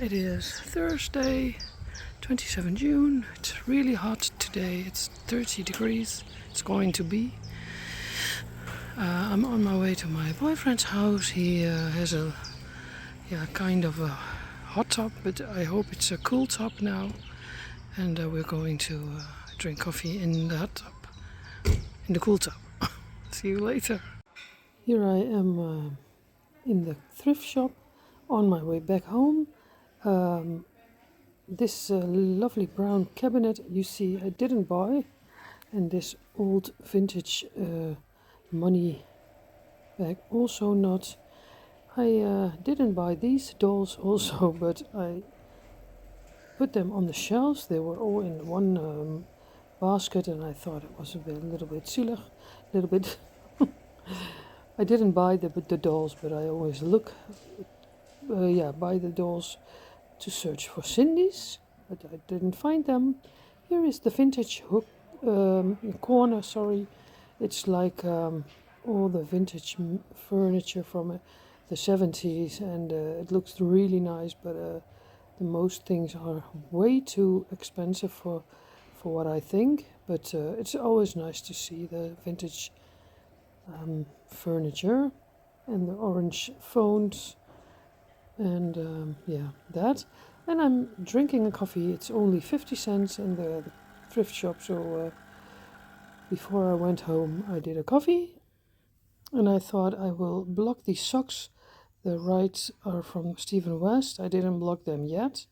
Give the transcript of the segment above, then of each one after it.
It is Thursday, 27 June. It's really hot today. It's 30 degrees. It's going to be. I'm on my way to my boyfriend's house. He has a kind of a hot tub, but I hope it's a cool tub now. And we're going to drink coffee in the hot tub, in the cool tub. See you later. Here I am in the thrift shop on my way back home. This lovely brown cabinet you see I didn't buy, and this old vintage money bag also not. I didn't buy these dolls also, but I put them on the shelves. They were all in one basket, and I thought it was a little bit zielig, a little bit. I didn't buy the dolls, but I always look, buy the dolls to search for Cindy's, but I didn't find them. Here is the vintage hook corner. Sorry, it's like all the vintage furniture from the 70s, and it looks really nice, but the most things are way too expensive for what I think. But it's always nice to see the vintage furniture and the orange phones and that. And I'm drinking a coffee. It's only 50 cents in the thrift shop, so before I went home I did a coffee, and I thought I will block these socks. The rights are from Stephen West. I didn't block them yet,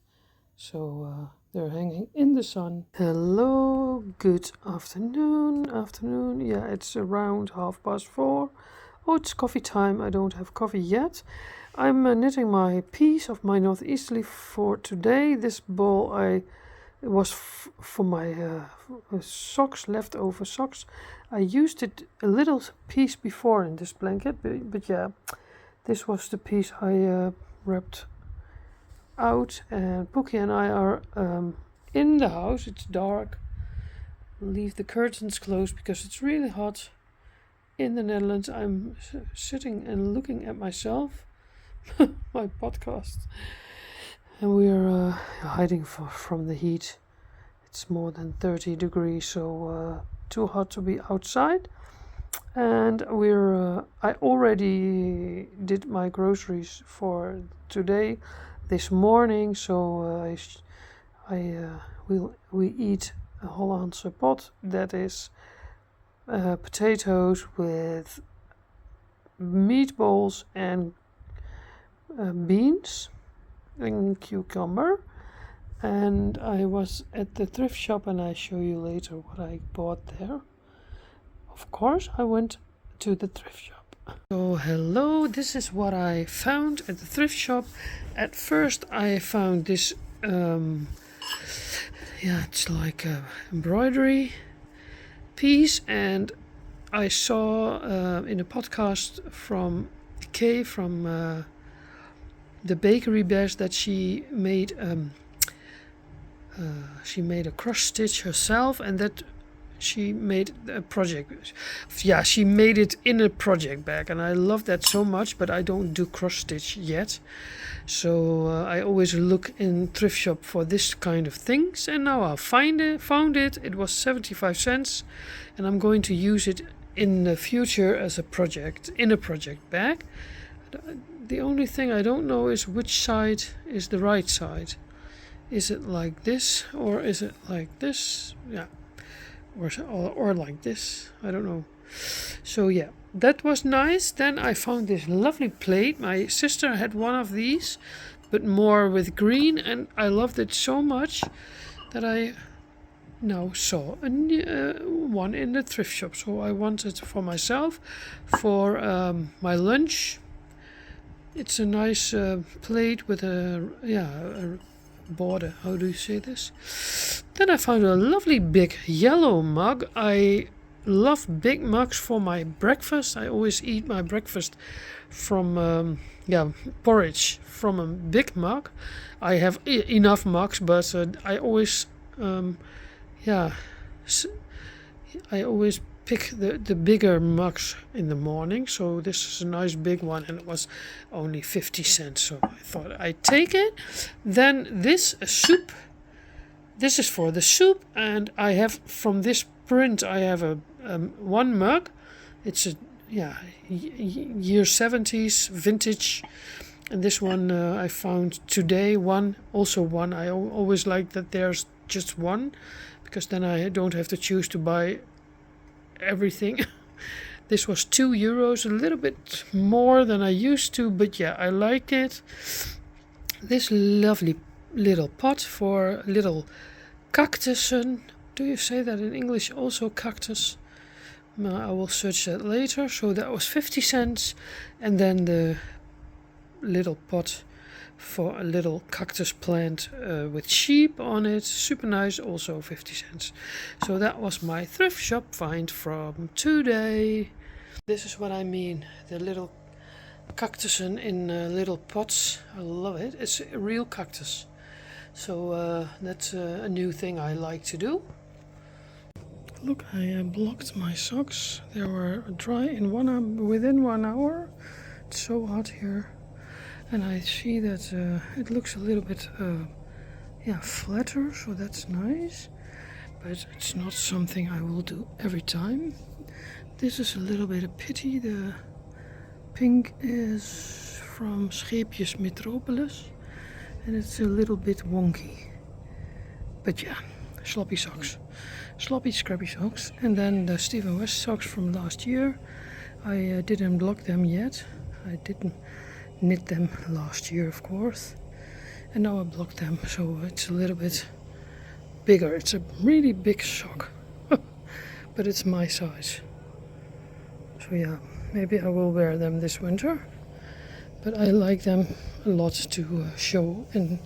so they're hanging in the sun. Hello, good afternoon. Yeah, it's around 4:30. Oh, it's coffee time. I don't have coffee yet. I'm knitting my piece of my northeasterly for today. This ball it was for my socks, leftover socks. I used it a little piece before in this blanket, but yeah, this was the piece I wrapped out. And Pookie and I are in the house. It's dark. Leave the curtains closed because it's really hot in the Netherlands. I'm sitting and looking at myself, my podcast, and we're hiding from the heat. It's more than 30 degrees, so too hot to be outside. And I already did my groceries for today this morning, so we eat a Hollandse pot, that is potatoes with meatballs and beans and cucumber. And I was at the thrift shop, and I show you later what I bought there. Of course, I went to the thrift shop. So hello, this is what I found at the thrift shop. At first I found this it's like a embroidery piece, and I saw in a podcast from Kay from the Bakery Bears that she made a cross stitch herself, and that she made a project. Yeah, she made it in a project bag, and I love that so much, but I don't do cross stitch yet. So I always look in thrift shop for this kind of things, and now I found it. It was 75 cents, and I'm going to use it in the future as a project, in a project bag. The only thing I don't know is which side is the right side. Is it like this, or is it like this? Yeah, or like this. I don't know. So yeah, that was nice. Then I found this lovely plate. My sister had one of these, but more with green, and I loved it so much that I now saw one in the thrift shop. So I wanted for myself for my lunch. It's a nice plate with a border. How do you say this? Then I found a lovely big yellow mug. I love big mugs for my breakfast. I always eat my breakfast from porridge from a big mug. I have enough mugs, but I always pick the bigger mugs in the morning. So this is a nice big one, and it was only 50 cents. So I thought I'd take it. Then this soup. This is for the soup, and I have from this print I have a one mug. It's a year 70s vintage, and this one I found today. One. I always like that there's just one, because then I don't have to choose to buy everything. This was €2, a little bit more than I used to, but yeah, I like it. This lovely little pot for little cactusen. Do you say that in English also, cactus? I will search that later. So that was 50 cents. And then the little pot for a little cactus plant with sheep on it. Super nice, also 50 cents. So that was my thrift shop find from today. This is what I mean. The little cactusen in little pots. I love it. It's a real cactus. So that's a new thing I like to do. Look, I blocked my socks. They were dry in within 1 hour. It's so hot here. And I see that it looks a little bit flatter, so that's nice. But it's not something I will do every time. This is a little bit of pity. The pink is from Scheepjes Metropolis. And it's a little bit wonky. But yeah, sloppy socks. Sloppy, scrappy socks. And then the Stephen West socks from last year. I didn't block them yet. I didn't knit them last year, of course. And now I blocked them, so it's a little bit bigger. It's a really big sock. But it's my size. So yeah, maybe I will wear them this winter. But I like them a lot to show and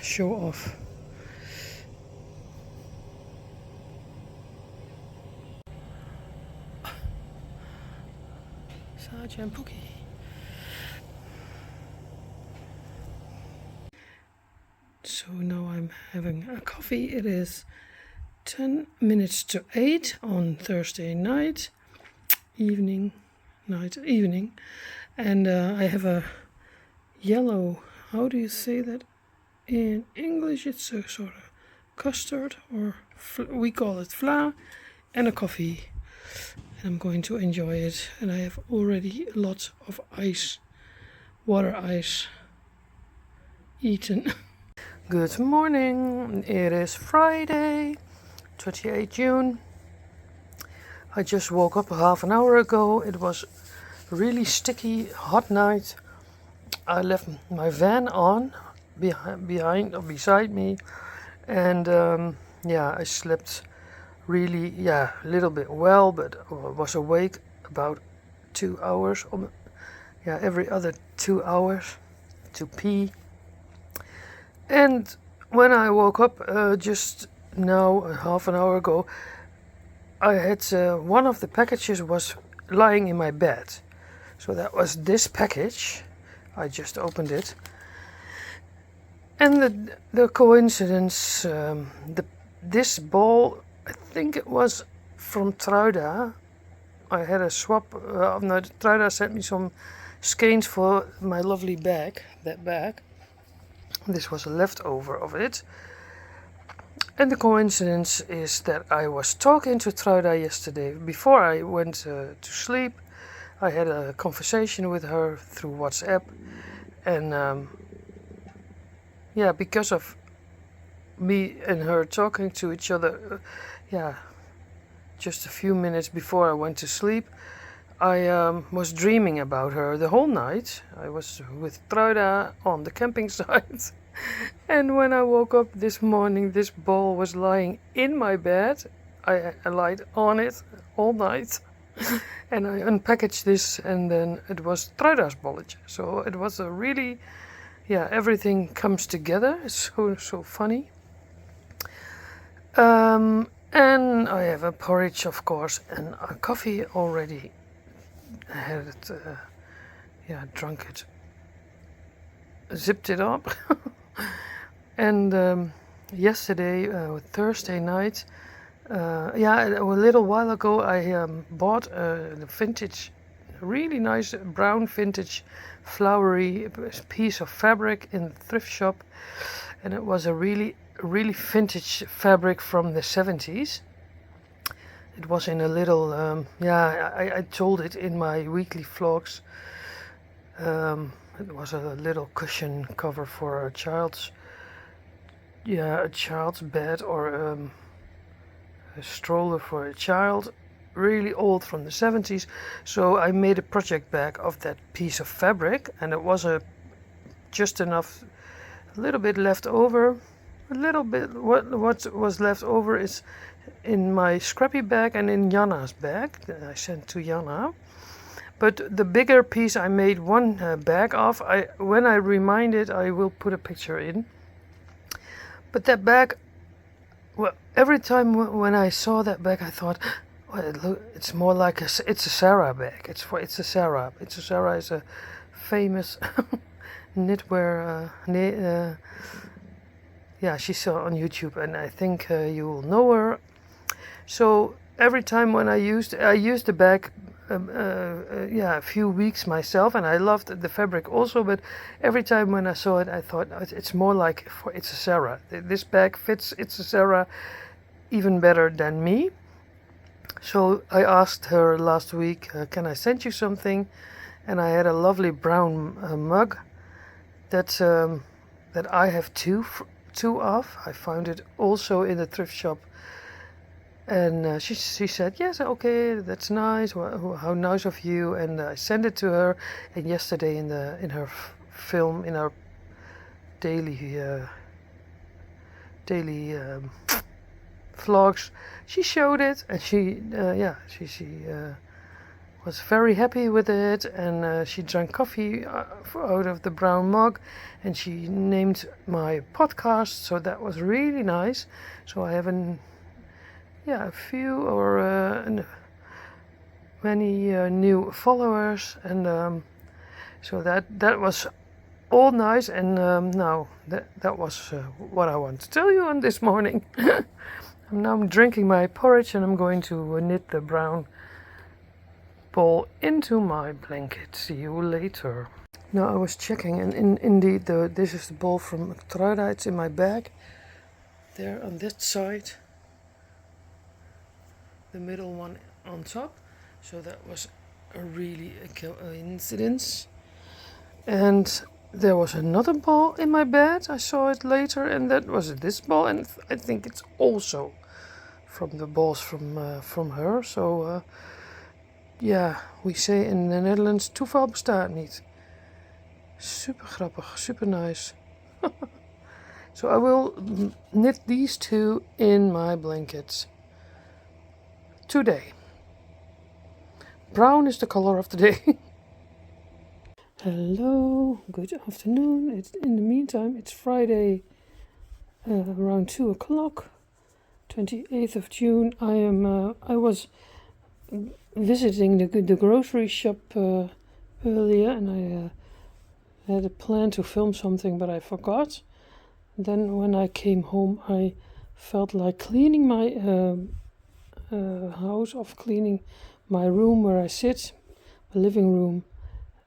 show off. Saatje en Poekie. So now I'm having a coffee. It is 10 minutes to 8 on Thursday night, evening. And I have a yellow, how do you say that in English? It's a sort of custard, or we call it vla, and a coffee. And I'm going to enjoy it. And I have already lots of ice, water ice, eaten. Good morning. It is Friday, 28 June. I just woke up a half an hour ago. It was really sticky, hot night. I left my van on beside me, and I slept really a little bit well, but I was awake about 2 hours. Every other 2 hours to pee. And when I woke up just now, a half an hour ago, I had one of the packages was lying in my bed. So that was this package. I just opened it. And the coincidence, this ball, I think it was from Truida. I had a swap. Truida sent me some skeins for my lovely bag, that bag. This was a leftover of it. And the coincidence is that I was talking to Truida yesterday before I went to sleep. I had a conversation with her through WhatsApp, and because of me and her talking to each other, just a few minutes before I went to sleep, I was dreaming about her the whole night. I was with Truida on the camping site, and when I woke up this morning, this ball was lying in my bed. I lied on it all night. And I unpackaged this, and then it was Truida's bolletje. So it was a really, everything comes together. It's so funny. And I have a porridge, of course, and a coffee already. I had it, drunk it, zipped it up. And yesterday, Thursday night, Yeah, a little while ago I bought a vintage, really nice brown vintage flowery piece of fabric in the thrift shop, and it was a really vintage fabric from the 70s. It was in a little, I told it in my weekly vlogs. It was a little cushion cover for a child's bed, or a stroller for a child, really old, from the 70s. So I made a project bag of that piece of fabric, and it was just enough, a little bit left over. A little bit, what was left over is in my scrappy bag and in Jana's bag that I sent to Jana. But the bigger piece I made one bag of. When I remind it, I will put a picture in. But that bag, well, every time when I saw that bag, I thought, well, it's more like it's a Sarah bag. It's a Sarah. It's a Sarah is a famous knitwear. She's on YouTube, and I think you will know her. So every time when I used the bag, a few weeks myself, and I loved the fabric also. But every time when I saw it, I thought it's more like it's a Sarah. This bag fits It's a Sarah even better than me. So I asked her last week, can I send you something? And I had a lovely brown mug that I have two of. I found it also in the thrift shop. And she said, yes, okay, that's nice. How nice of you. And I sent it to her. And yesterday in her film, in our daily vlogs, she showed it, and she was very happy with it. And she drank coffee out of the brown mug, and she named my podcast. So that was really nice. So I have a few or many new followers, and so that was all nice. And now that was what I want to tell you on this morning. I'm drinking my porridge, and I'm going to knit the brown ball into my blanket. See you later. Now I was checking, and indeed this is the ball from Truida. It's in my bag there on that side. The middle one on top. So that was really a coincidence. And there was another ball in my bed. I saw it later, and that was this ball, and I think it's also from the balls from her. So we say in the Netherlands, toeval bestaat niet. Super grappig, super nice. So I will knit these two in my blankets today. Brown is the color of the day. Hello, good afternoon. In the meantime, it's Friday around 2 o'clock, 28th of June. I was visiting the grocery shop earlier, and I had a plan to film something, but I forgot. Then when I came home, I felt like cleaning my house, cleaning my room where I sit, my living room.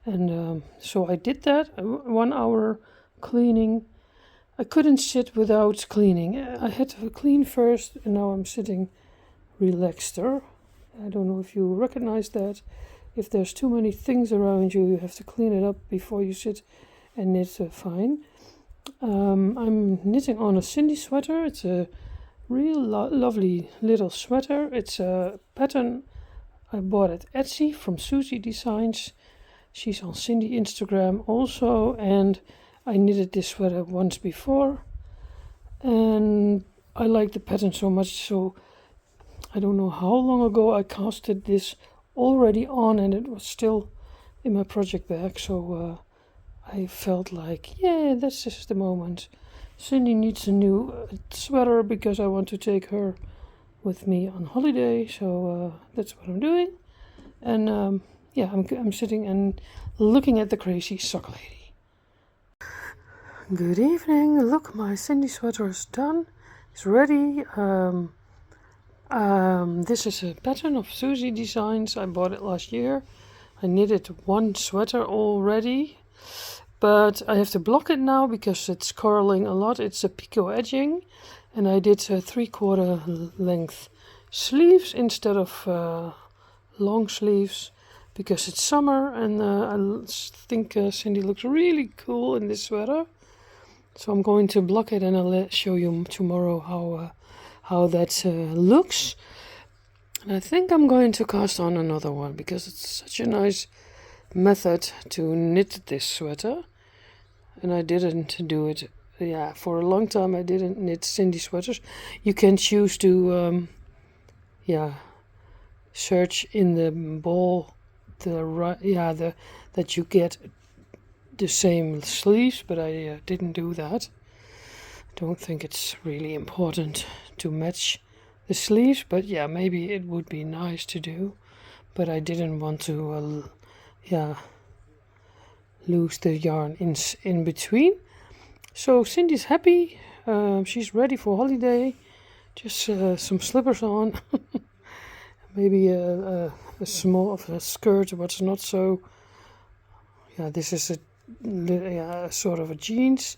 And so I did that, 1 hour cleaning. I couldn't sit without cleaning. I had to clean first, and now I'm sitting relaxeder. I don't know if you recognize that. If there's too many things around you, you have to clean it up before you sit and knit fine. I'm knitting on a Cindy sweater. It's a real lovely little sweater. It's a pattern I bought at Etsy from Susie Designs. She's on Cindy Instagram also, and I knitted this sweater once before, and I like the pattern so much. So I don't know how long ago I casted this already on, and it was still in my project bag. So I felt like, yeah, this is the moment. Cindy needs a new sweater because I want to take her with me on holiday. So that's what I'm doing. And I'm sitting and looking at the crazy sock lady. Good evening. Look, my Cindy sweater is done. It's ready. This is a pattern of Susie Designs. I bought it last year. I knitted one sweater already, but I have to block it now because it's curling a lot. It's a picot edging, and I did 3/4 length sleeves instead of long sleeves because it's summer, and I think Cindy looks really cool in this sweater. So I'm going to block it, and I'll show you tomorrow how that looks. And I think I'm going to cast on another one because it's such a nice method to knit this sweater. And I didn't do it. Yeah, for a long time I didn't knit Cindy sweaters. You can choose to search in the ball that you get the same sleeves, but I didn't do that. I don't think it's really important to match the sleeves, but yeah, maybe it would be nice to do. But I didn't want to lose the yarn in between. So Cindy's happy. She's ready for holiday. Just some slippers on. Maybe a small of a skirt, but not so. Yeah, this is a sort of a jeans.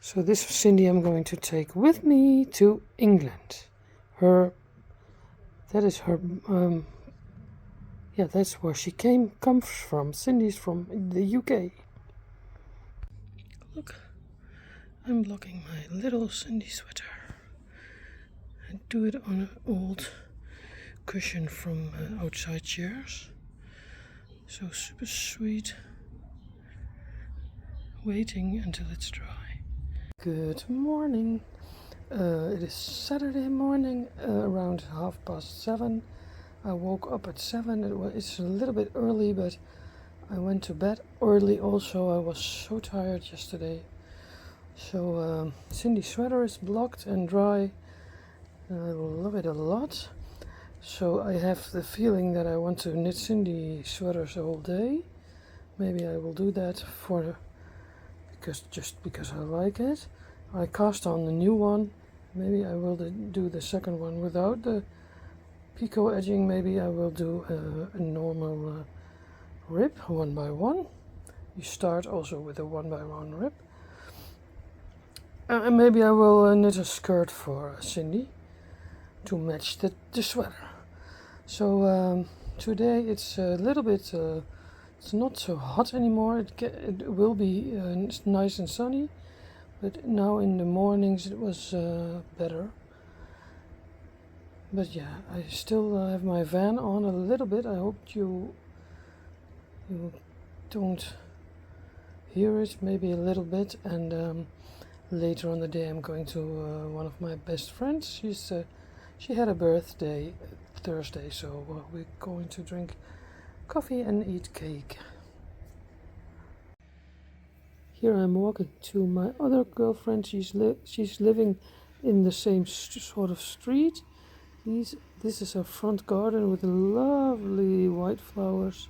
So this Cindy I'm going to take with me to England. That's where she comes from. Cindy's from the UK. Look, I'm blocking my little Cindy sweater. I do it on an old cushion from outside chairs. So super sweet. Waiting until it's dry. Good morning. It is Saturday morning, around 7:30. I woke up at 7. It's a little bit early, but I went to bed early also. I was so tired yesterday. So Cindy's sweater is blocked and dry. I love it a lot. So I have the feeling that I want to knit Cindy sweaters all day. Maybe I will do that just because I like it. I cast on the new one. Maybe I will do the second one without the picot edging. Maybe I will do a normal rib 1x1. You start also with a 1x1 rib. And maybe I will knit a skirt for Cindy to match the sweater. So today it's a little bit, it's not so hot anymore. It will be nice and sunny, but now in the mornings it was better. But yeah, I still have my van on a little bit. I hope you don't hear it, maybe a little bit. And later on the day I'm going to one of my best friends. She had a birthday Thursday, so we're going to drink coffee and eat cake. Here I'm walking to my other girlfriend. She's living in the same sort of street. This is her front garden with lovely white flowers,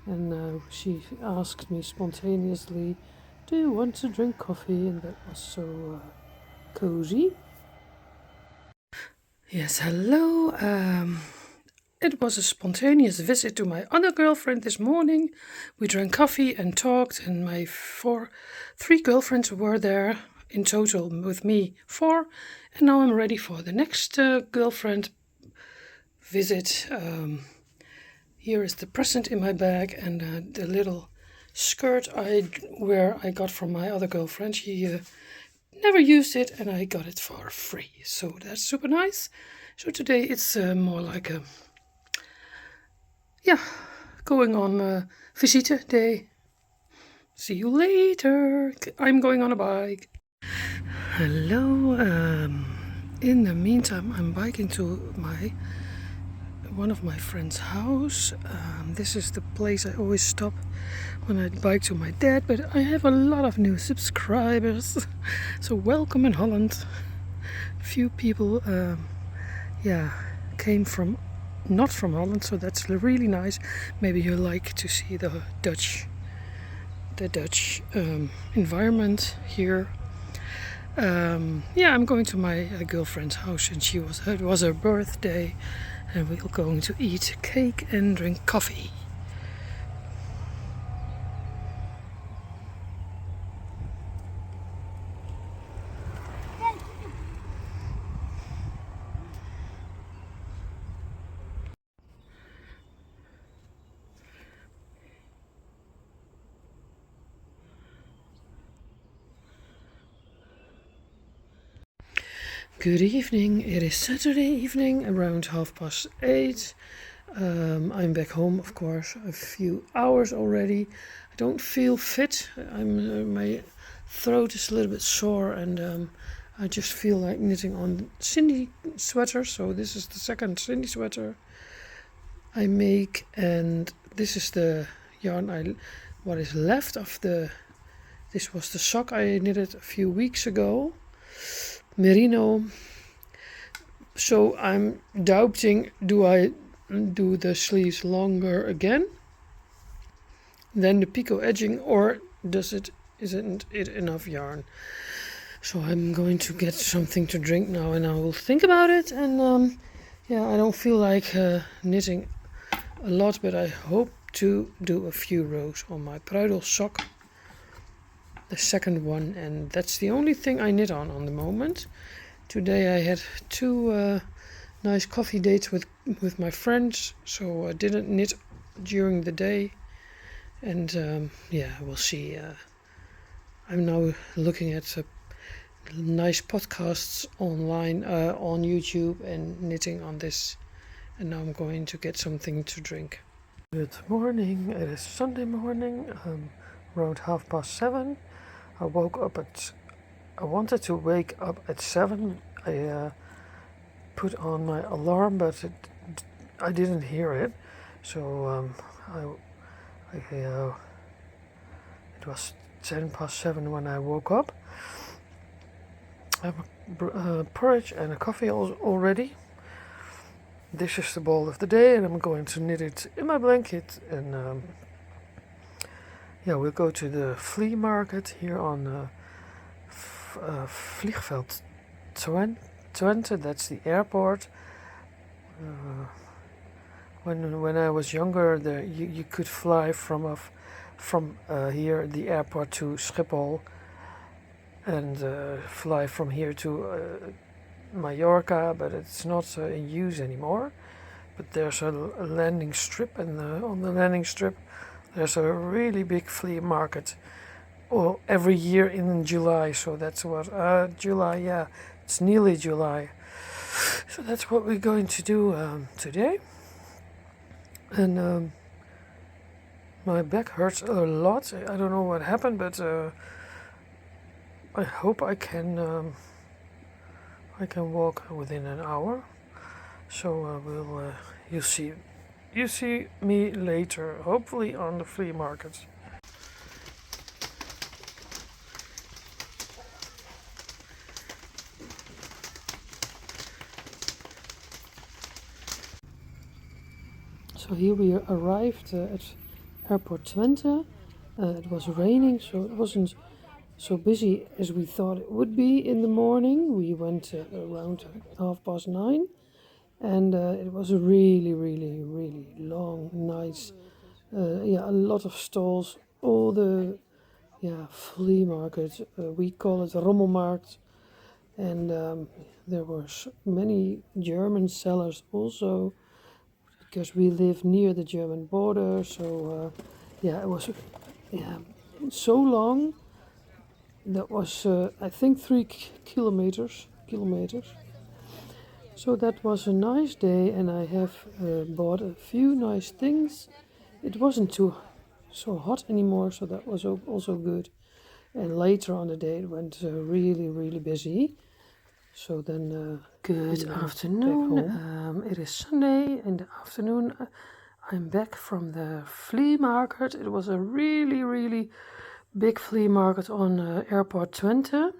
and she asked me spontaneously, "Do you want to drink coffee?" And that was so cozy. Yes, hello. It was a spontaneous visit to my other girlfriend this morning. We drank coffee and talked, and my three girlfriends were there in total with me, 4. And now I'm ready for the next girlfriend visit. Here is the present in my bag, and the little skirt I got from my other girlfriend. She never used it, and I got it for free, so that's super nice. So today it's more like a going on visite day. See you later. I'm going on a bike. Hello. In the meantime, I'm biking to one of my friend's house. This is the place I always stop when I bike to my dad, but I have a lot of new subscribers. So welcome in Holland. Few people came from not from Holland, so that's really nice. Maybe you like to see the Dutch environment here. Yeah, I'm going to my girlfriend's house, and it was her birthday, and we're going to eat cake and drink coffee. Good evening. It is Saturday evening, around 8:30. I'm back home, of course, a few hours already. I don't feel fit. My throat is a little bit sore, and I just feel like knitting on Cindy sweater. So this is the second Cindy sweater I make, and this is the yarn what is left of the. This was the sock I knitted a few weeks ago, merino. So I'm doubting, do I do the sleeves longer again than the picot edging, or isn't it enough yarn? So I'm going to get something to drink now, and I will think about it. And yeah, I don't feel like knitting a lot, but I hope to do a few rows on my Pruidel sock, the second one, and that's the only thing I knit on the moment. Today I had two nice coffee dates with my friends, so I didn't knit during the day, and yeah, we'll see. I'm now looking at nice podcasts online on YouTube and knitting on this, and now I'm going to get something to drink. Good morning. It is Sunday morning, around 7:30. I wanted to wake up at 7. I put on my alarm, but I didn't hear it. So it was 7:10 when I woke up. I have a porridge and a coffee already. This is the bowl of the day, and I'm going to knit it in my blanket. And yeah, we'll go to the flea market here on Vliegveld Twente. That's the airport. When I was younger, you could fly from here, the airport, to Schiphol, and fly from here to Mallorca, but it's not in use anymore. But there's a landing strip, and on the landing strip there's a really big flea market every year in July. So that's what July, yeah, it's nearly July. So that's what we're going to do today. And my back hurts a lot. I don't know what happened, but I hope I can walk within an hour. So you see me later, hopefully on the flea market. So here we arrived at Airport Twente. It was raining, so it wasn't so busy as we thought it would be in the morning. We went around 9:30, and it was a really, really, really long, nice, yeah, a lot of stalls. All the flea market, we call it Rommelmarkt, and there were many German sellers also, because we live near the German border. So yeah, it was so long. That was I think 3 kilometers. So that was a nice day, and I have bought a few nice things. It wasn't so hot anymore, so that was also good. And later on the day it went really, really busy. So then good afternoon. It is Sunday in the afternoon. I'm back from the flea market. It was a really, really big flea market on Airport Twente.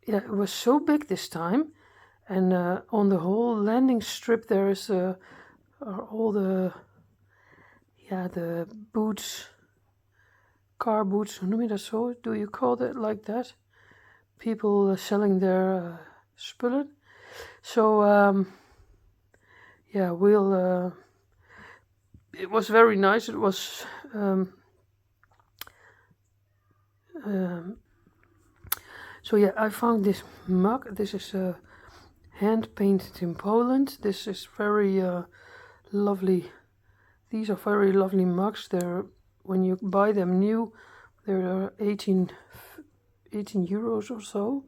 Yeah, it was so big this time. And on the whole landing strip there is all the boots car boots, hoe noem je dat zo? Do you call it like that? People selling their spullen. So yeah, we'll. It was very nice. It was. So yeah, I found this mug. This is hand painted in Poland. This is very lovely. These are very lovely mugs. They're, when you buy them new, they're 18 euros or so.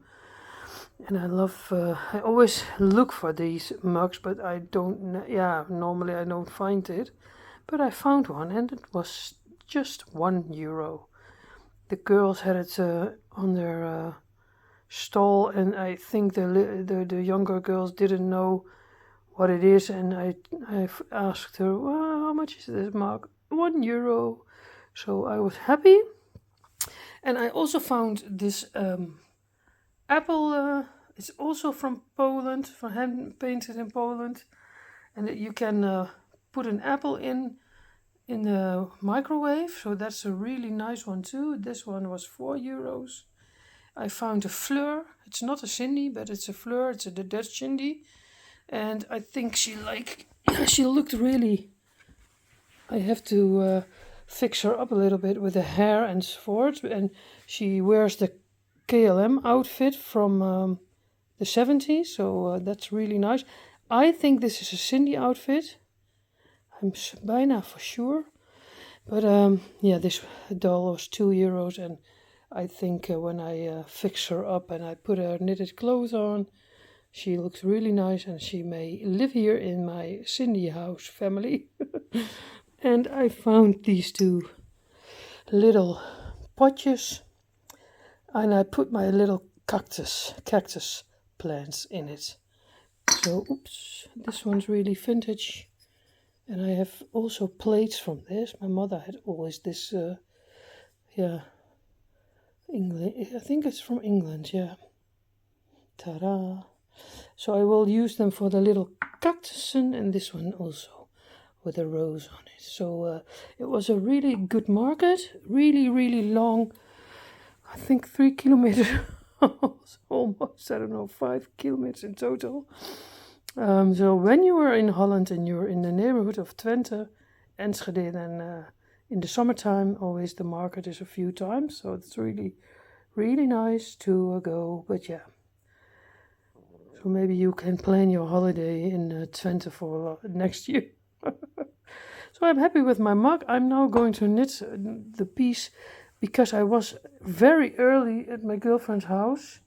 And I love, I always look for these mugs, but I don't, yeah, normally I don't find it. But I found one and it was just €1. The girls had it on their stall, and I think the younger girls didn't know what it is, and I asked her, well, how much is this mug? €1. So I was happy. And I also found this apple. It's also from Poland, from hand painted in Poland, and you can put an apple in the microwave. So that's a really nice one too. This one was €4. I found a fleur. It's not a Cindy, but it's a fleur. It's the Dutch Cindy, and I think she looked really. I have to fix her up a little bit with the hair and so forth. And she wears the KLM outfit from the 70s, so that's really nice. I think this is a Cindy outfit. I'm bijna for sure. But yeah, this doll was €2, and I think when I fix her up and I put her knitted clothes on, she looks really nice, and she may live here in my Cindy house family. And I found these two little potjes, and I put my little cactus plants in it. So, oops, this one's really vintage. And I have also plates from this. My mother had always this, yeah, England. I think it's from England, yeah. Ta-da! So I will use them for the little cactus, and this one also with a rose on it. So it was a really good market, really, really long. I think 3 kilometers, almost, I don't know, 5 kilometers in total. So when you were in Holland and you're in the neighborhood of Twente, Enschede, then in the summertime, always the market is a few times. So it's really, really nice to go. But yeah, so maybe you can plan your holiday in Twente for next year. So I'm happy with my mug. I'm now going to knit the piece because I was very early at my girlfriend's house.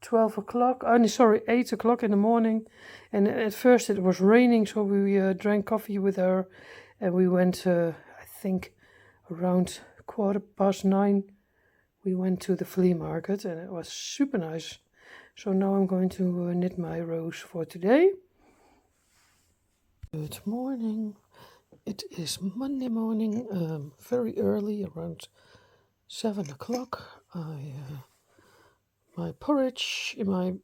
8 o'clock in the morning, and at first it was raining, so we drank coffee with her, and we went, I think around 9:15, we went to the flea market, and it was super nice. So now I'm going to knit my rows for today. Good morning. It is Monday morning, very early, around 7 o'clock. My porridge in my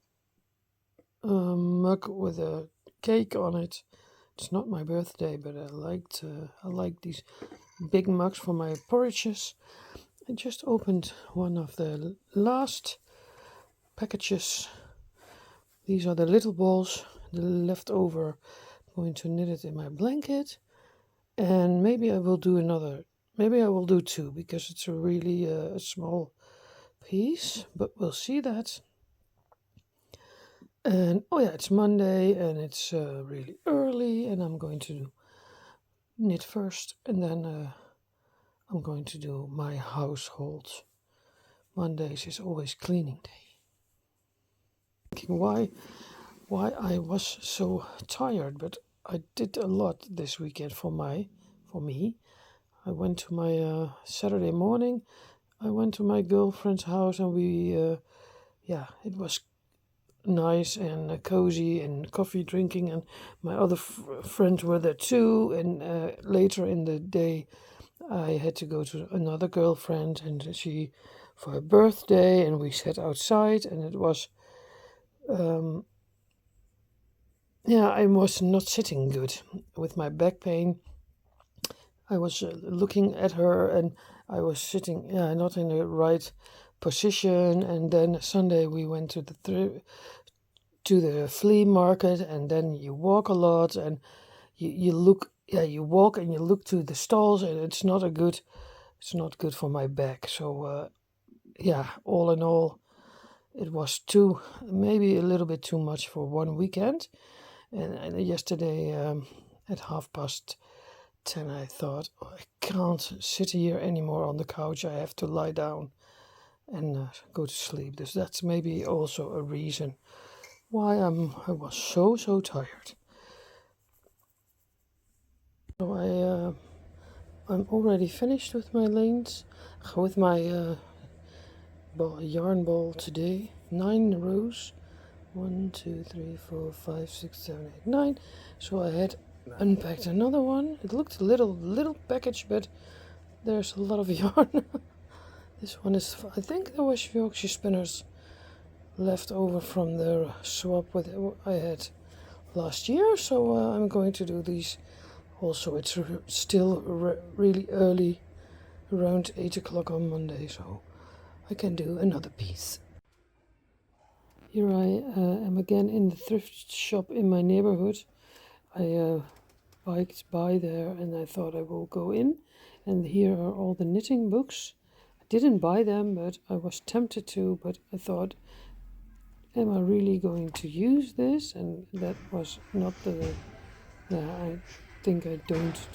mug with a cake on it. It's not my birthday, but I like these big mugs for my porridges. I just opened one of the last packages. These are the little balls, the leftover. I'm going to knit it in my blanket, and maybe I will do another. Maybe I will do two, because it's a really a small piece, but we'll see that. And oh yeah, it's Monday, and it's really early, and I'm going to knit first, and then I'm going to do my household. Mondays is always cleaning day. Thinking why I was so tired, but I did a lot this weekend for me. I went to my Saturday morning. I went to my girlfriend's house, and we, it was nice and cozy, and coffee drinking, and my other friends were there too. And later in the day, I had to go to another girlfriend, and she for her birthday, and we sat outside, and it was, I was not sitting good with my back pain. I was looking at her, and I was sitting, not in the right position. And then Sunday we went to the flea market, and then you walk a lot, and you look, you walk and you look to the stalls, and it's not good for my back. So all in all, it was maybe a little bit too much for one weekend. And yesterday at 10:30, I thought, I can't sit here anymore on the couch. I have to lie down and go to sleep. That's maybe also a reason why I was so tired. So I'm already finished with my lanes, with my yarn ball today. 9 rows. 1, 2, 3, 4, 5, 6, 7, 8, 9. So I had unpacked another one. It looked a little package, but there's a lot of yarn. This one is, I think there was Yorkshire spinners left over from the swap I had last year. So I'm going to do these. Also, it's still really early, around 8 o'clock on Monday, so I can do another piece. Here I am again in the thrift shop in my neighborhood. I biked by there and I thought I will go in. And here are all the knitting books. I didn't buy them, but I was tempted to, but I thought, am I really going to use this? And that was not I think I didn't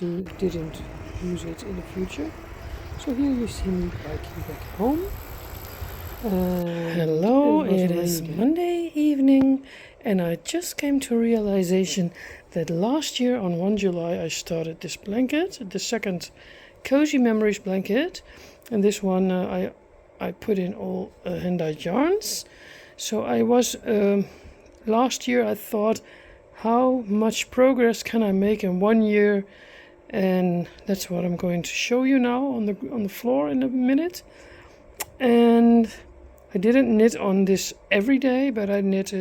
use it in the future. So here you see me biking back home. Hello, it is Monday evening, and I just came to realization that last year on 1 July I started this blanket, the second Cozy Memories blanket, and this one I put in all hand-dyed yarns. So I was last year I thought, how much progress can I make in 1 year? And that's what I'm going to show you now on the floor in a minute. And I didn't knit on this every day, but I knit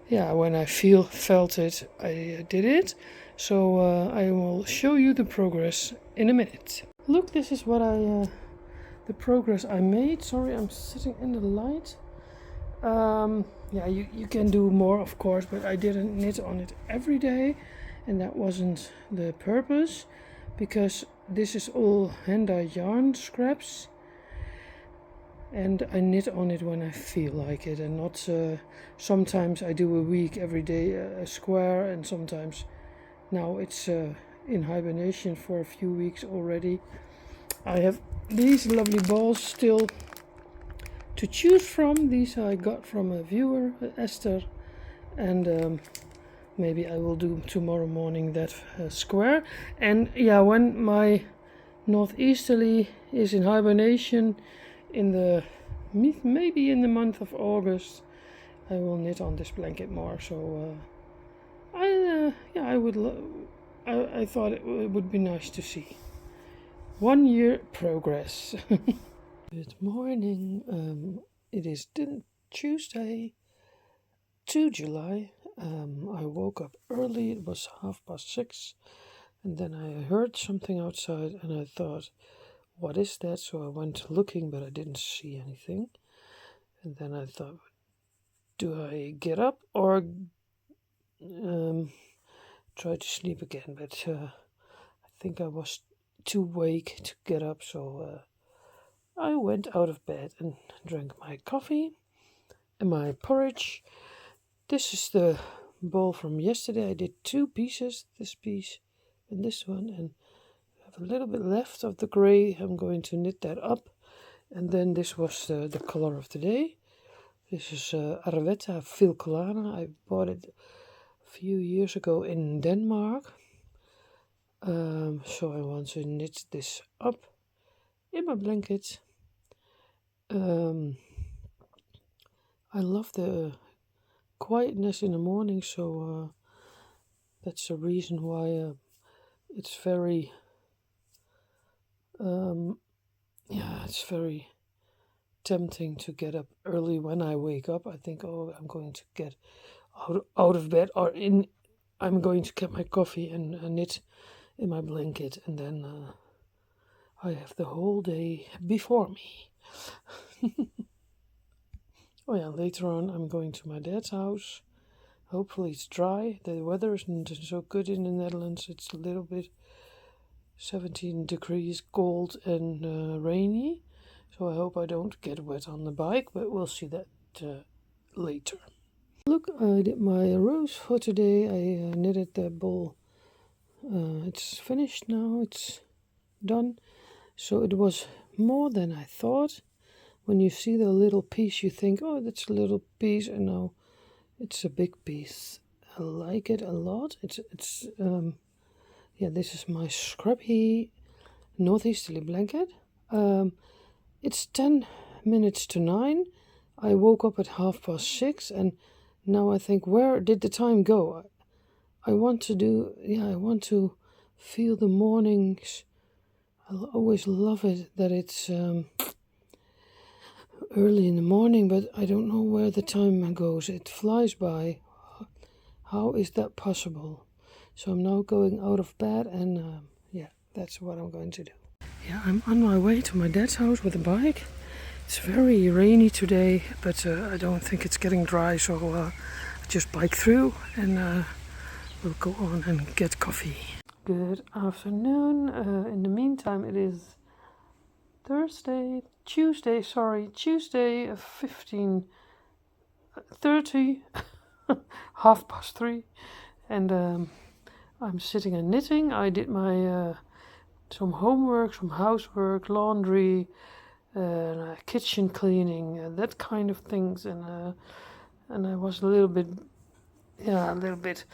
when I felt it, I did it. So I will show you the progress in a minute. Look, this is what the progress I made. Sorry, I'm sitting in the light. You can do more, of course, but I didn't knit on it every day, and that wasn't the purpose, because this is all hand-dyed yarn scraps, and I knit on it when I feel like it, and not sometimes I do a week every day a square, and sometimes now it's in hibernation for a few weeks already. I have these lovely balls still to choose from. These I got from a viewer, Esther, and maybe I will do tomorrow morning that square. And when my northeasterly is in hibernation, maybe in the month of August, I will knit on this blanket more. So I thought it would be nice to see 1 year progress. Good morning. It is Tuesday, 2 July. I woke up early. It was 6:30, and then I heard something outside, and I thought, what is that? So I went looking, but I didn't see anything. And then I thought, do I get up or try to sleep again? But I think I was too awake to get up, so I went out of bed and drank my coffee and my porridge. This is the ball from yesterday. I did 2 pieces, this piece and this one, and I have a little bit left of the gray. I'm going to knit that up. And then this was the color of the day. This is Arvetta Filcolana. I bought it a few years ago in Denmark. So I want to knit this up in my blanket. I love the quietness in the morning, so that's the reason why it's very it's very tempting to get up early. When I wake up, I think, I'm going to get out of bed, or I'm going to get my coffee and knit in my blanket, and then I have the whole day before me. Oh yeah, later on I'm going to my dad's house. Hopefully it's dry. The weather isn't so good in the Netherlands. It's a little bit 17 degrees cold and rainy. So I hope I don't get wet on the bike, but we'll see that later. Look, I did my rows for today. I knitted the ball. It's finished now. It's done. So it was more than I thought. When you see the little piece, you think, oh, that's a little piece, and now it's a big piece. I like it a lot. Yeah, this is my scrappy northeasterly blanket. It's 10 minutes to 9. I woke up at 6:30, and now I think, where did the time go? I want to feel the mornings. I always love it that it's early in the morning, but I don't know where the time goes. It flies by. How is that possible? So I'm now going out of bed, and yeah, that's what I'm going to do. Yeah, I'm on my way to my dad's house with a bike. It's very rainy today, but I don't think it's getting dry, so I just bike through and we'll go on and get coffee. Good afternoon. In the meantime, it is Tuesday, 15:30, 3:30, and I'm sitting and knitting. I did my some homework, some housework, laundry, kitchen cleaning, that kind of things, and I was a little bit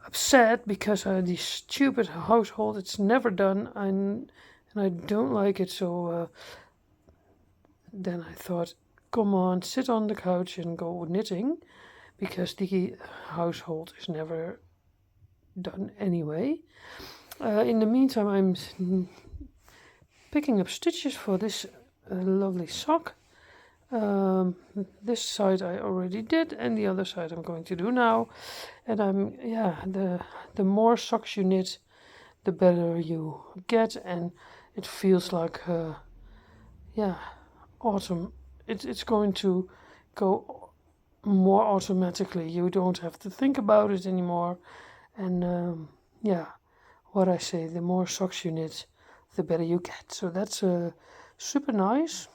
upset because the stupid household, it's never done, and I don't like it. So then I thought, come on, sit on the couch and go knitting, because the household is never done anyway. In the meantime, I'm picking up stitches for this lovely sock. This side I already did, and the other side I'm going to do now. And the more socks you knit, the better you get, and it feels like autumn. It's going to go more automatically. You don't have to think about it anymore. And what I say, the more socks you knit, the better you get. So that's super nice.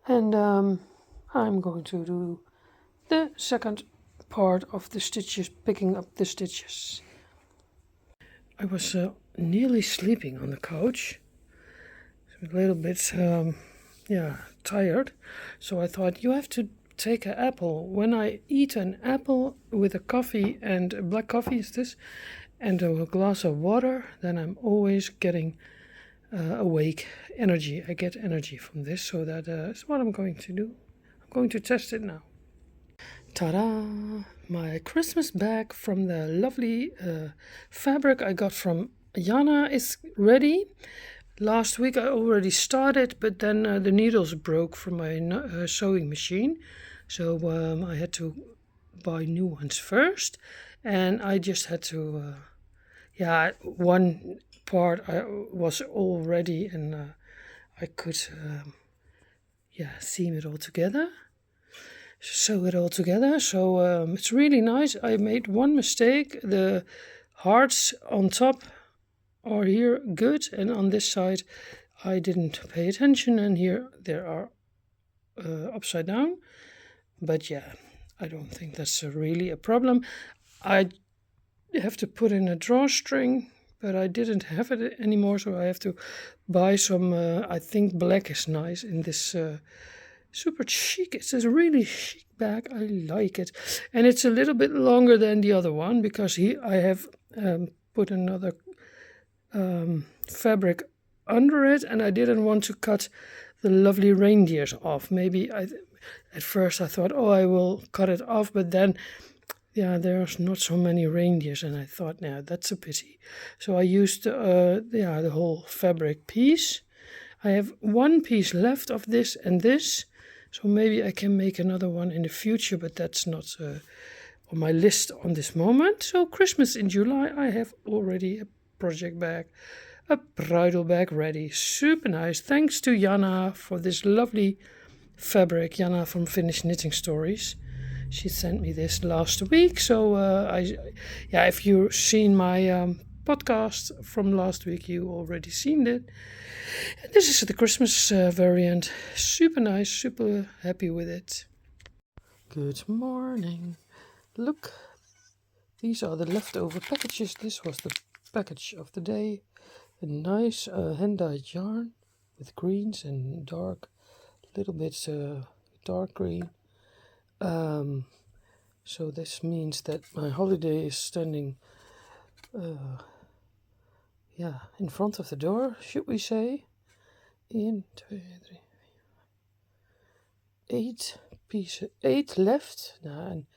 And I'm going to do the second part of the stitches, picking up the stitches. I was nearly sleeping on the couch, a little bit tired, so I thought, you have to take an apple. When I eat an apple with a coffee, and black coffee is this, and a glass of water, then I'm always getting awake, energy. I get energy from this, so that is what I'm going to do. I'm going to test it now. Ta-da! My Christmas bag from the lovely fabric I got from Jana is ready. Last week I already started, but then the needles broke from my sewing machine, so I had to buy new ones first, and I just had to one part I was all ready, and I could seam it all together, sew it all together. So it's really nice. I made one mistake. The hearts on top are here good, and on this side I didn't pay attention, and here they are upside down. But yeah, I don't think that's really a problem. I have to put in a drawstring, but I didn't have it anymore, so I have to buy some. I think black is nice in this super chic. It's a really chic bag. I like it, and it's a little bit longer than the other one, because I have put another fabric under it, and I didn't want to cut the lovely reindeers off. Maybe at first I thought, I will cut it off, but then there's not so many reindeers, and I thought, that's a pity. So I used the whole fabric piece. I have one piece left of this and this, so maybe I can make another one in the future, but that's not on my list on this moment. So Christmas in July, I have already a project bag a bridal bag ready. Super nice. Thanks to Jana for this lovely fabric. Jana from Finnish Knitting Stories. She sent me this last week. So if you've seen my podcast from last week, you already seen it. And this is the Christmas variant. Super nice. Super happy with it. Good morning. Look, these are the leftover packages. This was the package of the day. A nice hand-dyed yarn with greens and dark, little bit dark green. So this means that my holiday is standing in front of the door, should we say. 1, 2, 3, 8 pieces, 8 left. And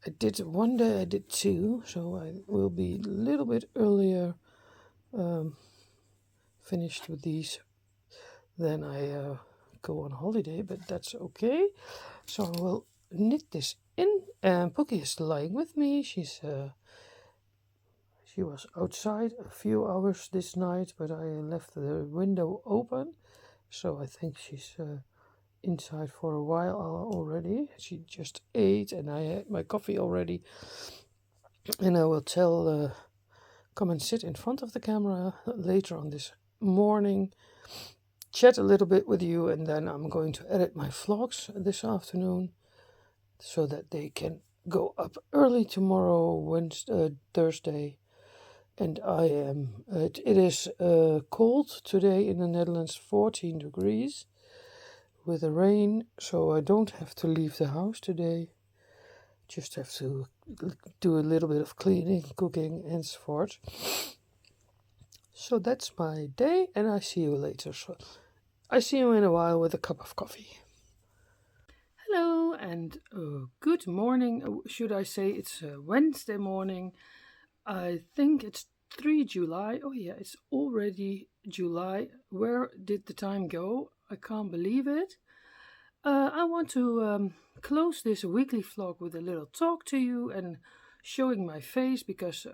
I did one day, I did 2, so I will be a little bit earlier finished with these. Then I go on holiday, but that's okay. So I will knit this in. And Pookie is lying with me. She was outside a few hours this night, but I left the window open. So I think she's inside for a while already. She just ate and I had my coffee already. And I will come and sit in front of the camera later on this morning, chat a little bit with you, and then I'm going to edit my vlogs this afternoon so that they can go up early tomorrow, Thursday. And it is cold today in the Netherlands, 14 degrees with the rain, so I don't have to leave the house today. Just have to do a little bit of cleaning, cooking, and so forth. So that's my day, and I see you later. So I see you in a while with a cup of coffee. Hello, and good morning. Should I say it's Wednesday morning? I think it's 3 July. Oh yeah, it's already July. Where did the time go? I can't believe it. I want to close this weekly vlog with a little talk to you and showing my face, because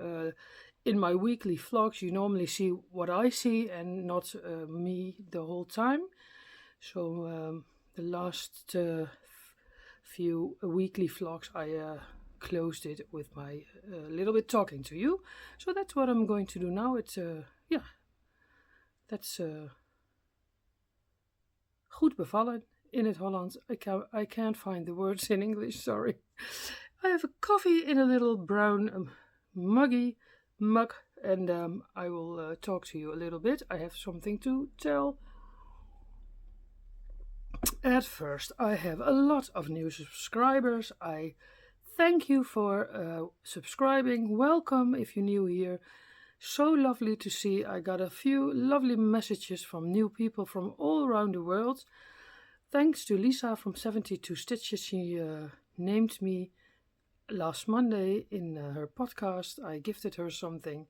in my weekly vlogs you normally see what I see and not me the whole time. So the last few weekly vlogs I closed it with my little bit talking to you. So that's what I'm going to do now. It's that's goed bevallen in het Hollands. I can't find the words in English, sorry. I have a coffee in a little brown mug, and I will talk to you a little bit. I have something to tell. At first, I have a lot of new subscribers. I thank you for subscribing. Welcome if you're new here. So lovely to see. I got a few lovely messages from new people from all around the world. Thanks to Lisa from 72 Stitches. She named me last Monday in her podcast. I gifted her something,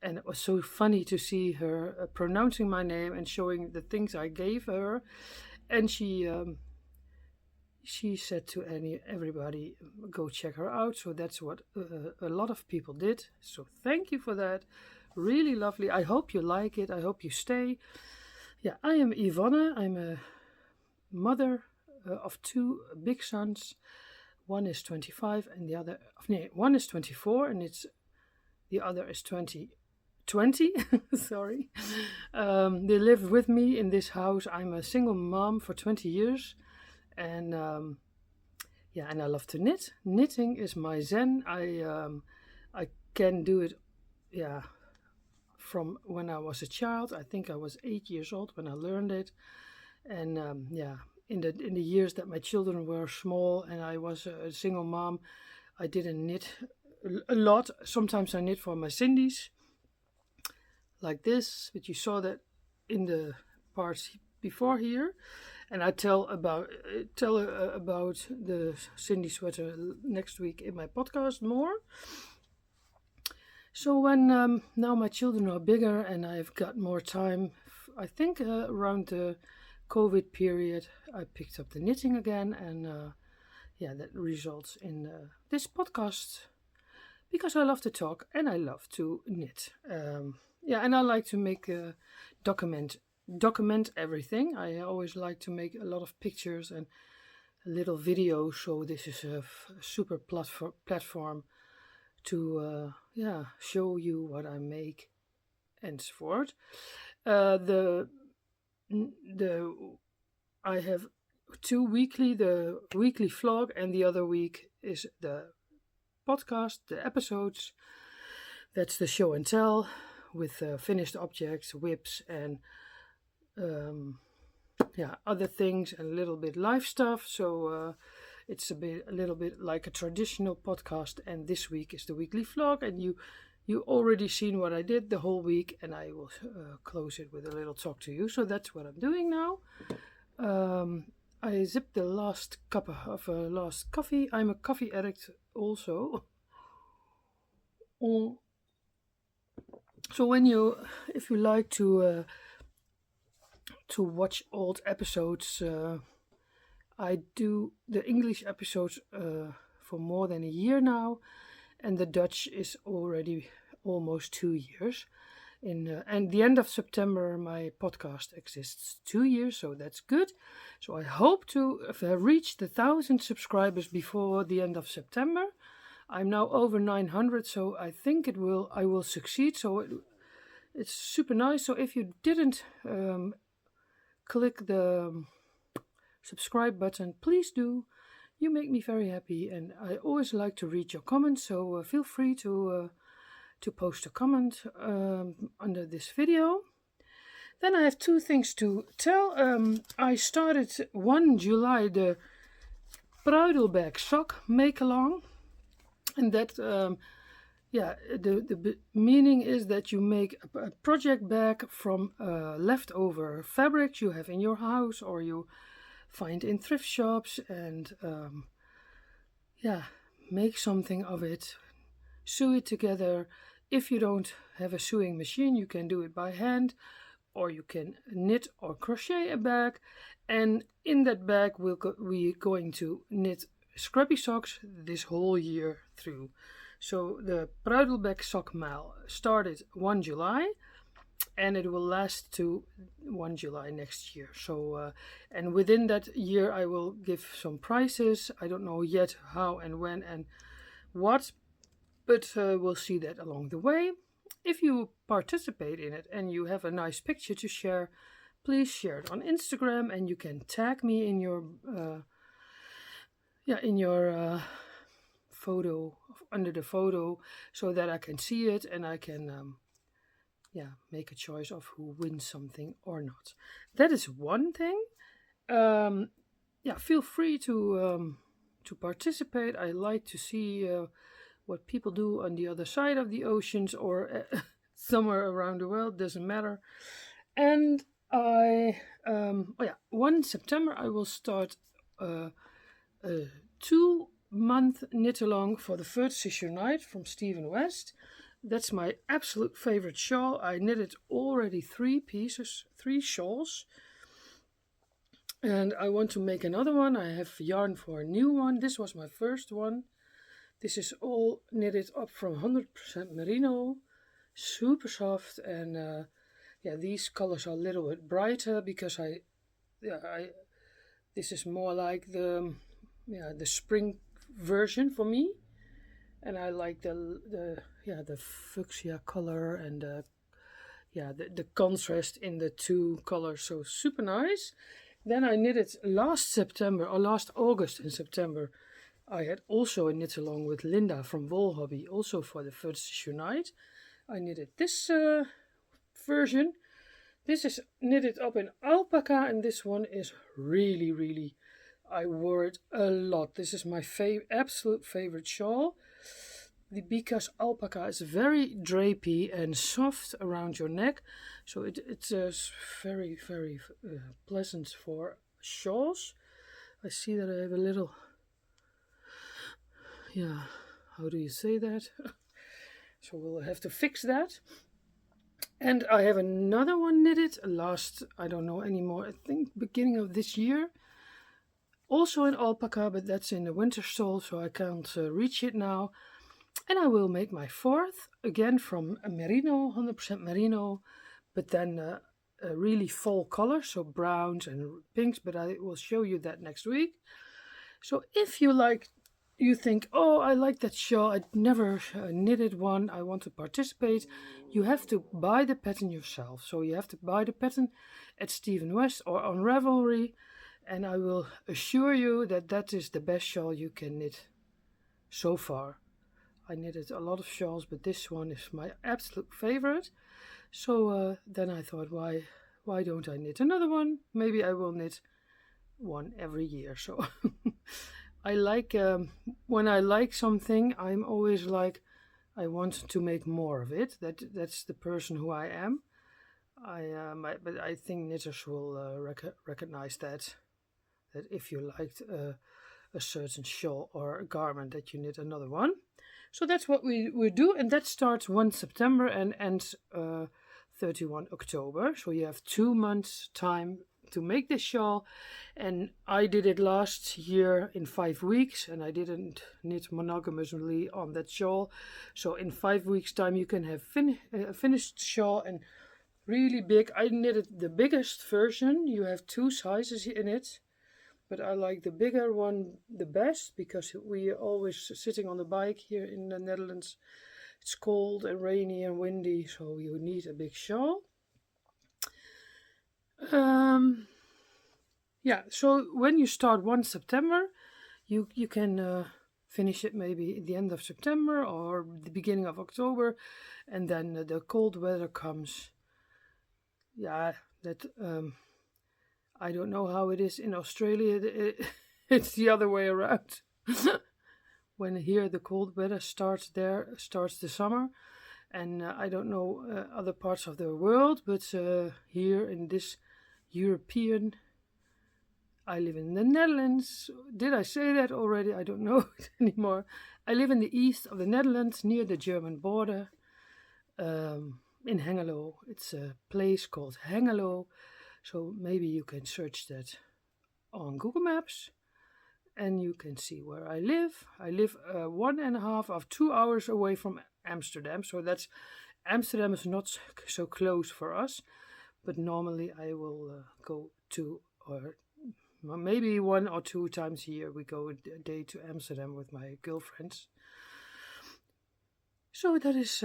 and it was so funny to see her pronouncing my name and showing the things I gave her. And she said to everybody, go check her out. So that's what a lot of people did. So thank you for that. Really lovely. I hope you like it. I hope you stay. Yeah, I am Ivonne. I'm a mother of 2 big sons. One is 25 and one is 24 and the other is 20. Sorry. They live with me in this house. I'm a single mom for 20 years. And and I love to knit. Knitting is my zen. I can do it from when I was a child. I think I was 8 years old when I learned it. And in the years that my children were small and I was a single mom, I didn't knit a lot. Sometimes I knit for my Cindy's like this, but you saw that in the parts before here. And I tell about the Cindy sweater next week in my podcast more. So when now my children are bigger and I've got more time, I think around the COVID period, I picked up the knitting again, and that results in this podcast because I love to talk and I love to knit. Yeah, and I like to make document everything. I always like to make a lot of pictures and little videos, so this is a super platform to yeah, show you what I make and so forth. The I have two weekly, the weekly vlog, and the other week is the podcast, the episodes. That's the show and tell with finished objects, whips, and yeah, other things, and a little bit live stuff. So it's a little bit like a traditional podcast. And this week is the weekly vlog, and you already seen what I did the whole week, and I will close it with a little talk to you. So that's what I'm doing now. I zipped the last cup of last coffee. I'm a coffee addict also. So if you like to watch old episodes, I do the English episodes for more than a year now, and the Dutch is already almost 2 years. And the end of September, my podcast exists 2 years, so that's good. So I hope to reach the 1,000 subscribers before the end of September. I'm now over 900, so I think I will succeed. So it's super nice. So if you didn't click the subscribe button, please do. You make me very happy, and I always like to read your comments. So feel free to post a comment under this video. Then I have two things to tell. I started 1 July the Pruidelberg sock make along, and that yeah, the meaning is that you make a project bag from leftover fabrics you have in your house or you find in thrift shops, and yeah, make something of it, sew it together. If you don't have a sewing machine, you can do it by hand, or you can knit or crochet a bag. And in that bag, we're going to knit scrappy socks this whole year through. So the Pruidelberg sock mail started 1 July, and it will last to 1 July next year. So and within that year, I will give some prices. I don't know yet how and when and what, but we'll see that along the way. If you participate in it and you have a nice picture to share, please share it on Instagram, and you can tag me in your photo, under the photo, so that I can see it and I can make a choice of who wins something or not. That is one thing. Feel free to participate. I like to see what people do on the other side of the oceans or somewhere around the world, doesn't matter. And 1 September I will start a 2-month knit along for the First Issue Night from Stephen West. That's my absolute favorite shawl. I knitted already 3 shawls. And I want to make another one. I have yarn for a new one. This was my first one. This is all knitted up from 100% merino, super soft, and these colors are a little bit brighter because this is more like the spring version for me, and I like the fuchsia color and the contrast in the two colors, so super nice. Then I knitted last August and September. I had also a knit along with Linda from Wool Hobby, also for the First Issue Night. I knitted this version. This is knitted up in alpaca, and this one is really, really, I wore it a lot. This is my absolute favorite shawl. Because alpaca is very drapey and soft around your neck, so it's very, very pleasant for shawls. I see that I have a little, how do you say that? So we'll have to fix that. And I have another one knitted last, I don't know anymore, I think beginning of this year. Also in alpaca, but that's in the winter stole, so I can't reach it now. And I will make my fourth, again from merino, 100% merino, but then a really fall color, so browns and pinks, but I will show you that next week. So if you think, oh, I like that shawl, I'd never knitted one, I want to participate, you have to buy the pattern yourself. So you have to buy the pattern at Stephen West or on Ravelry, and I will assure you that that is the best shawl you can knit so far. I knitted a lot of shawls, but this one is my absolute favorite. So then I thought, why don't I knit another one? Maybe I will knit one every year. So I like when I like something, I'm always like, I want to make more of it. That's the person who I am. But I think knitters will recognize that if you liked a certain shawl or a garment, that you knit another one. So that's what we do, and that starts 1 September and ends 31 October. So you have 2 months time to make this shawl, and I did it last year in 5 weeks, and I didn't knit monogamously on that shawl. So in 5 weeks time you can have a finished shawl, and really big. I knitted the biggest version. You have 2 sizes in it, but I like the bigger one the best because we are always sitting on the bike here in the Netherlands. It's cold and rainy and windy, so you need a big shawl. Yeah, so when you start 1 September, you can finish it maybe at the end of September or the beginning of October, and then the cold weather comes. Yeah, that I don't know how it is in Australia. It's the other way around. When here the cold weather starts the summer. And I don't know other parts of the world, but here in this European, I live in the Netherlands. Did I say that already? I don't know it anymore. I live in the east of the Netherlands, near the German border, in Hengelo. It's a place called Hengelo. So maybe you can search that on Google Maps and you can see where I live. I live 1.5 or 2 hours away from Amsterdam. So Amsterdam is not so close for us, but normally I will go to, or maybe 1 or 2 times a year, we go a day to Amsterdam with my girlfriends. So that is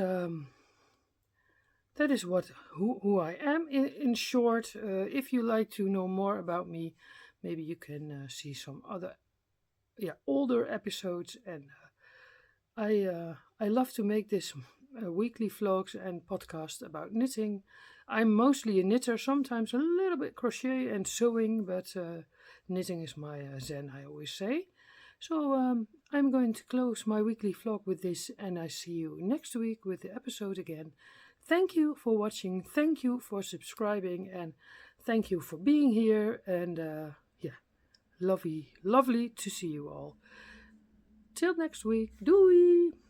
who I am in short. If you like to know more about me, maybe you can see some other older episodes. And I love to make this weekly vlogs and podcast about knitting. I'm mostly a knitter, sometimes a little bit crochet and sewing, but knitting is my zen, I always say. So I'm going to close my weekly vlog with this, and I see you next week with the episode again. Thank you for watching, thank you for subscribing, and thank you for being here. And lovely to see you all. Till next week, doei!